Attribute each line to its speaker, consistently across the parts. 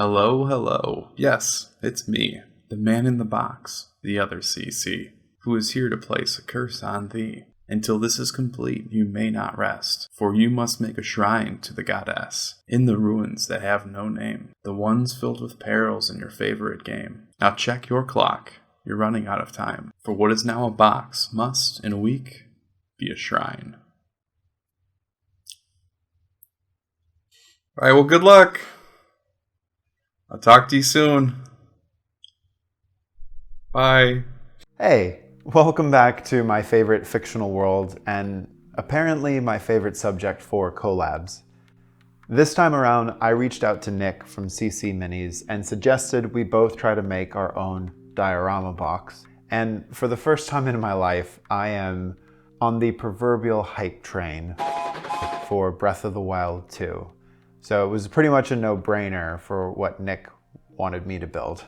Speaker 1: Hello, hello. Yes, it's me, the man in the box, the other CC, who is here to place a curse on thee. Until this is complete, you may not rest, for you must make a shrine to the goddess, in the ruins that have no name, the ones filled with perils in your favorite game. Now check your clock, you're running out of time, for what is now a box must, in a week, be a shrine. Alright, well, good luck. I'll talk to you soon. Bye.
Speaker 2: Hey, welcome back to my favorite fictional world, and apparently my favorite subject for collabs. This time around, I reached out to Nick from CC Minis and suggested we both try to make our own diorama box. And for the first time in my life, I am on the proverbial hype train for Breath of the Wild 2. So it was pretty much a no-brainer for what Nick wanted me to build.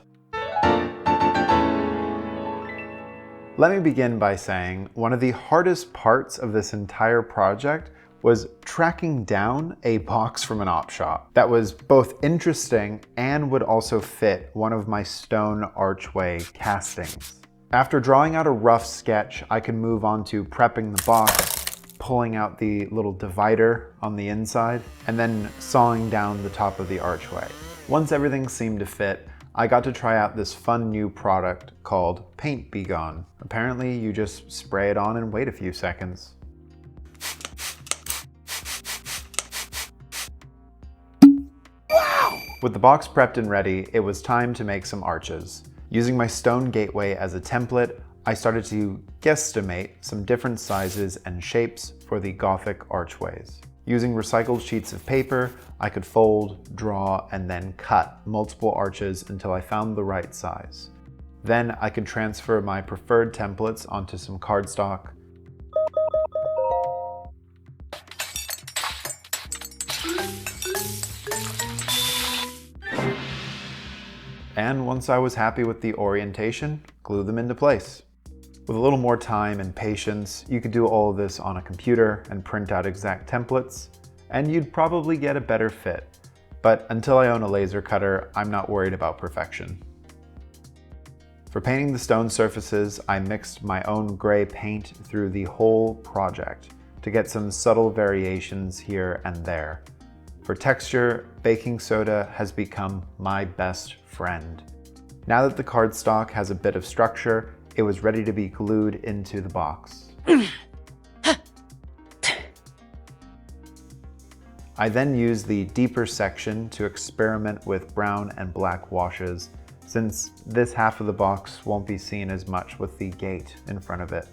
Speaker 2: Let me begin by saying one of the hardest parts of this entire project was tracking down a box from an op shop that was both interesting and would also fit one of my stone archway castings. After drawing out a rough sketch, I could move on to prepping the box, pulling out the little divider on the inside, and then sawing down the top of the archway. Once everything seemed to fit, I got to try out this fun new product called Paint Be Gone. Apparently, you just spray it on and wait a few seconds. Wow! With the box prepped and ready, it was time to make some arches. Using my stone gateway as a template, I started to guesstimate some different sizes and shapes for the Gothic archways. Using recycled sheets of paper, I could fold, draw, and then cut multiple arches until I found the right size. Then I could transfer my preferred templates onto some cardstock, and once I was happy with the orientation, glue them into place. With a little more time and patience, you could do all of this on a computer and print out exact templates, and you'd probably get a better fit. But until I own a laser cutter, I'm not worried about perfection. For painting the stone surfaces, I mixed my own gray paint through the whole project to get some subtle variations here and there. For texture, baking soda has become my best friend. Now that the cardstock has a bit of structure, it was ready to be glued into the box. I then used the deeper section to experiment with brown and black washes, since this half of the box won't be seen as much with the gate in front of it.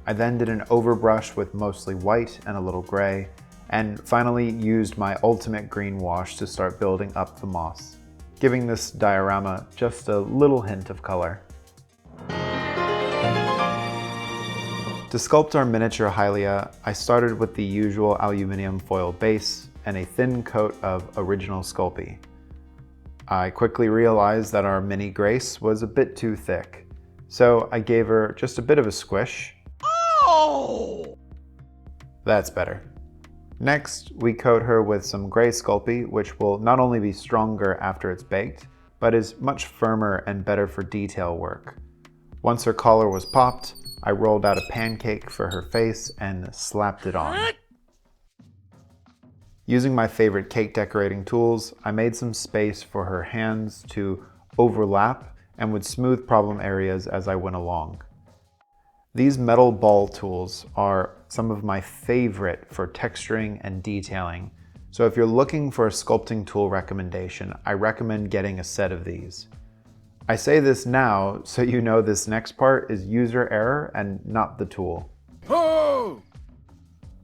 Speaker 2: I then did an overbrush with mostly white and a little gray, and finally used my ultimate green wash to start building up the moss, giving this diorama just a little hint of color. To sculpt our miniature Hylia, I started with the usual aluminum foil base and a thin coat of original Sculpey. I quickly realized that our mini Grace was a bit too thick, so I gave her just a bit of a squish. Oh! That's better. Next, we coat her with some gray Sculpey, which will not only be stronger after it's baked, but is much firmer and better for detail work. Once her collar was popped, I rolled out a pancake for her face and slapped it on. Using my favorite cake decorating tools, I made some space for her hands to overlap and would smooth problem areas as I went along. These metal ball tools are some of my favorite for texturing and detailing, so if you're looking for a sculpting tool recommendation, I recommend getting a set of these. I say this now so you know this next part is user error and not the tool. Oh!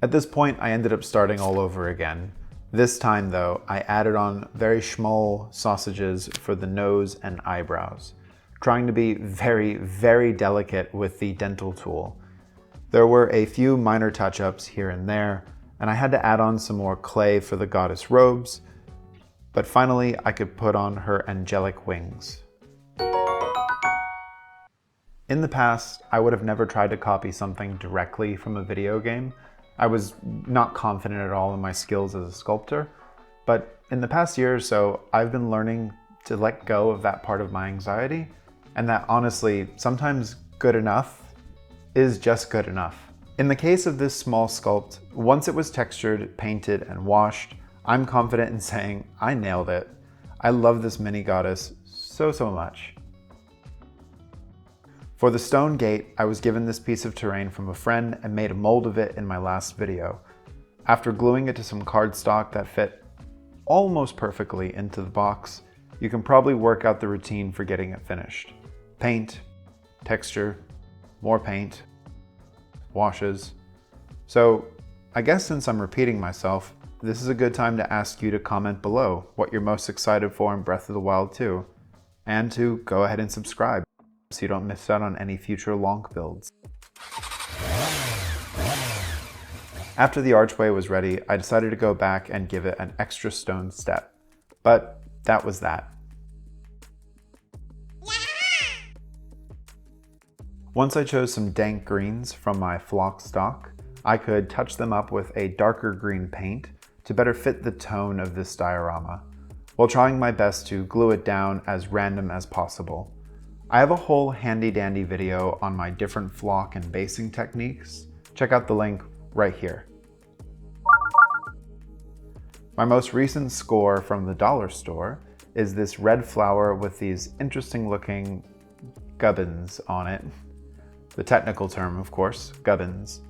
Speaker 2: At this point, I ended up starting all over again. This time though, I added on very small sausages for the nose and eyebrows, trying to be very, very delicate with the dental tool. There were a few minor touch-ups here and there, and I had to add on some more clay for the goddess robes, but finally I could put on her angelic wings. In the past, I would have never tried to copy something directly from a video game. I was not confident at all in my skills as a sculptor, But in the past year or so, I've been learning to let go of that part of my anxiety, and that honestly, sometimes good enough is just good enough. In the case of this small sculpt, once it was textured, painted, and washed, I'm confident in saying I nailed it. I love this mini goddess so much. For the stone gate, I was given this piece of terrain from a friend and made a mold of it in my last video. After gluing it to some cardstock that fit almost perfectly into the box, you can probably work out the routine for getting it finished. Paint, texture, more paint, washes. So I guess since I'm repeating myself, this is a good time to ask you to comment below what you're most excited for in Breath of the Wild 2, and to go ahead and subscribe so you don't miss out on any future Lonk builds. After the archway was ready, I decided to go back and give it an extra stone step. But that was that. Once I chose some dank greens from my flock stock, I could touch them up with a darker green paint to better fit the tone of this diorama, while trying my best to glue it down as random as possible. I have a whole handy-dandy video on my different flock and basing techniques. Check out the link right here. My most recent score from the dollar store is this red flower with these interesting looking gubbins on it. The technical term, of course, gubbins,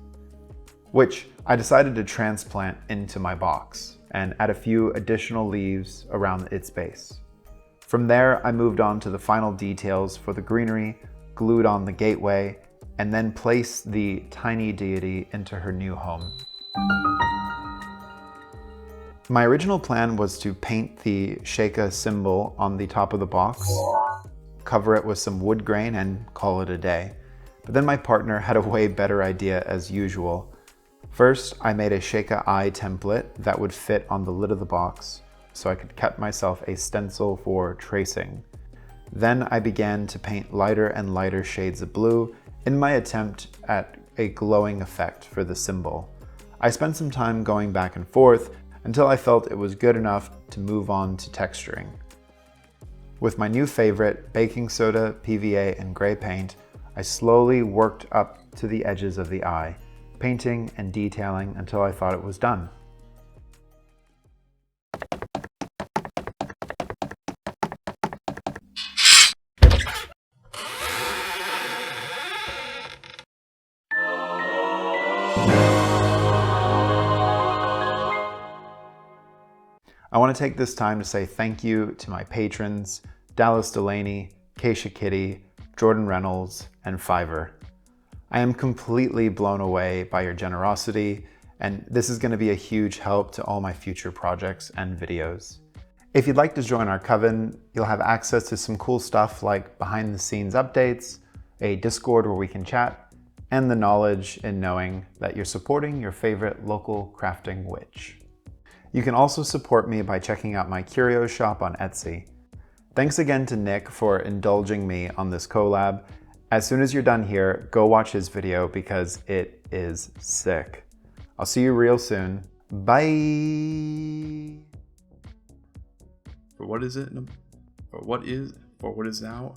Speaker 2: which I decided to transplant into my box and add a few additional leaves around its base. From there, I moved on to the final details for the greenery, glued on the gateway, and then placed the tiny deity into her new home. My original plan was to paint the Sheikah symbol on the top of the box, cover it with some wood grain, and call it a day. But then my partner had a way better idea as usual. First, I made a Sheikah eye template that would fit on the lid of the box, so I could cut myself a stencil for tracing. Then I began to paint lighter and lighter shades of blue in my attempt at a glowing effect for the symbol. I spent some time going back and forth until I felt it was good enough to move on to texturing. With my new favorite, baking soda, PVA, and gray paint, I slowly worked up to the edges of the eye, painting and detailing until I thought it was done. I want to take this time to say thank you to my patrons, Dallas Delaney, Keisha Kitty, Jordan Reynolds, and Fiverr. I am completely blown away by your generosity, and this is going to be a huge help to all my future projects and videos. If you'd like to join our coven, you'll have access to some cool stuff like behind the scenes updates, a Discord where we can chat, and the knowledge in knowing that you're supporting your favorite local crafting witch. You can also support me by checking out my curio shop on Etsy. Thanks again to Nick for indulging me on this collab. As soon as you're done here, go watch his video because it is sick. I'll see you real soon. Bye!
Speaker 1: For what is it? For what is now?